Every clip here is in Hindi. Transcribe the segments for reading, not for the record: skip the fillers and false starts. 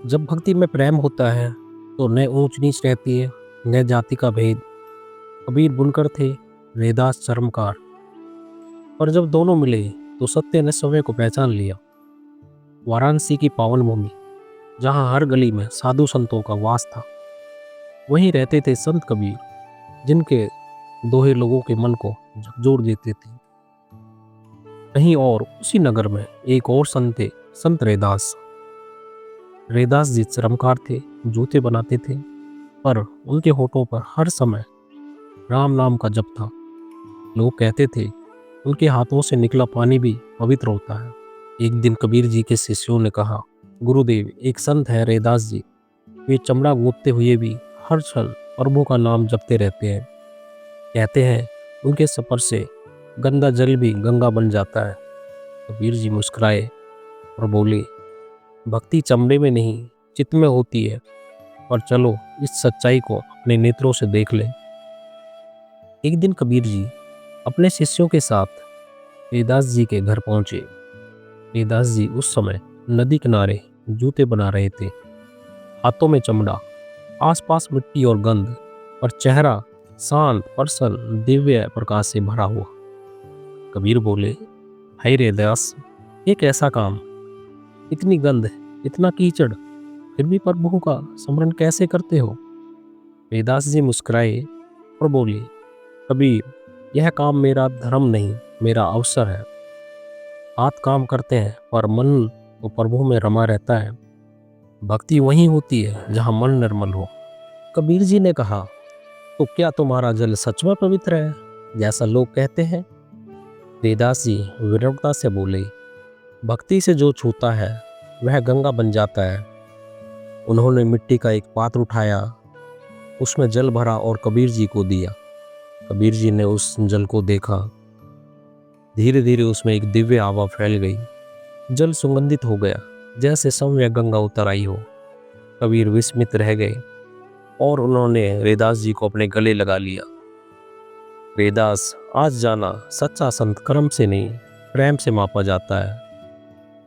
जब भक्ति में प्रेम होता है तो न ऊंच नीच रहती है, न जाति का भेद। कबीर बुनकर थे, रैदास चर्मकार। पर जब दोनों मिले तो सत्य ने समय को पहचान लिया। वाराणसी की पावन भूमि, जहाँ हर गली में साधु संतों का वास था, वहीं रहते थे संत कबीर, जिनके दोहे लोगों के मन को झकझोर देते थे। कहीं और उसी नगर में एक और संत थे, संत रैदास। रैदास जी चर्मकार थे, जूते बनाते थे, पर उनके होठों पर हर समय राम नाम का जप था। लोग कहते थे उनके हाथों से निकला पानी भी पवित्र होता है। एक दिन कबीर जी के शिष्यों ने कहा, गुरुदेव, एक संत है रैदास जी, वे चमड़ा गूंथते हुए भी हर क्षण प्रभु का नाम जपते रहते हैं। कहते हैं उनके सफर से गंदा जल भी गंगा बन जाता है। कबीर जी मुस्कुराए और बोले, भक्ति चमड़े में नहीं चित्त में होती है, पर चलो इस सच्चाई को अपने नेत्रों से देख लें। एक दिन कबीर जी अपने शिष्यों के साथ रैदास जी के घर पहुंचे। रैदास जी उस समय नदी किनारे जूते बना रहे थे, हाथों में चमड़ा, आसपास मिट्टी और गंध, पर चेहरा शांत, प्रसन्न, दिव्य प्रकाश से भरा हुआ। कबीर बोले, हाय रैदास, ये कैसा काम, इतनी गंध, इतना कीचड़, फिर भी प्रभु का स्मरण कैसे करते हो? रैदास जी मुस्कुराए और बोले, कबीर, यह काम मेरा धर्म नहीं, मेरा अवसर है। हाथ काम करते हैं पर मन तो प्रभु में रमा रहता है। भक्ति वहीं होती है जहाँ मन निर्मल हो। कबीर जी ने कहा, तो क्या तुम्हारा जल सच में पवित्र है, जैसा लोग कहते हैं? रैदास जी विनम्रता से बोले, भक्ति से जो छूता है वह गंगा बन जाता है। उन्होंने मिट्टी का एक पात्र उठाया, उसमें जल भरा और कबीर जी को दिया। कबीर जी ने उस जल को देखा। धीरे धीरे उसमें एक दिव्य आभा फैल गई। जल सुगंधित हो गया, जैसे सौम्य गंगा उतर आई हो। कबीर विस्मित रह गए और उन्होंने रैदास जी को अपने गले लगा लिया। रैदास, आज जाना, सच्चा संत कर्म से नहीं प्रेम से मापा जाता है।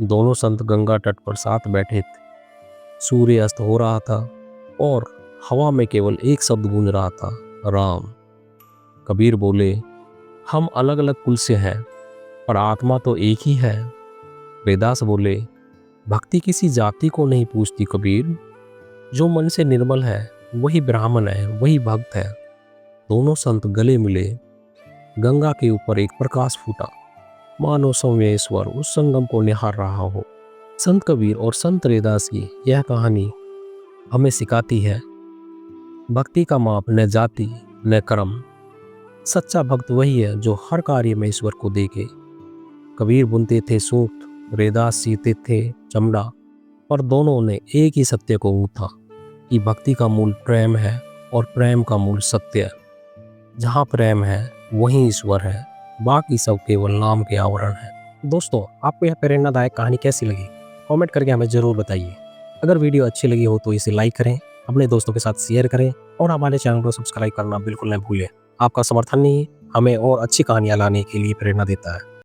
दोनों संत गंगा तट पर साथ बैठे थे। सूर्य अस्त हो रहा था और हवा में केवल एक शब्द गूंज रहा था, राम। कबीर बोले, हम अलग अलग कुल से हैं, पर आत्मा तो एक ही है। रैदास बोले, भक्ति किसी जाति को नहीं पूछती कबीर, जो मन से निर्मल है वही ब्राह्मण है, वही भक्त है। दोनों संत गले मिले। गंगा के ऊपर एक प्रकाश फूटा, मानो सौम्य ईश्वर उस संगम को निहार रहा हो। संत कबीर और संत रैदास की यह कहानी हमें सिखाती है, भक्ति का माप न जाति न कर्म। सच्चा भक्त वही है जो हर कार्य में ईश्वर को देखे। कबीर बुनते थे सूत, रैदास सीते थे चमड़ा, पर दोनों ने एक ही सत्य को गूंथा कि भक्ति का मूल प्रेम है और प्रेम का मूल सत्य है। जहाँ प्रेम है वहीं ईश्वर है, बाकी सब केवल नाम के आवरण है। दोस्तों, आपको यह प्रेरणादायक कहानी कैसी लगी? कमेंट करके हमें ज़रूर बताइए। अगर वीडियो अच्छी लगी हो तो इसे लाइक करें, अपने दोस्तों के साथ शेयर करें और हमारे चैनल को सब्सक्राइब करना बिल्कुल न भूलें। आपका समर्थन ही हमें और अच्छी कहानियाँ लाने के लिए प्रेरणा देता है।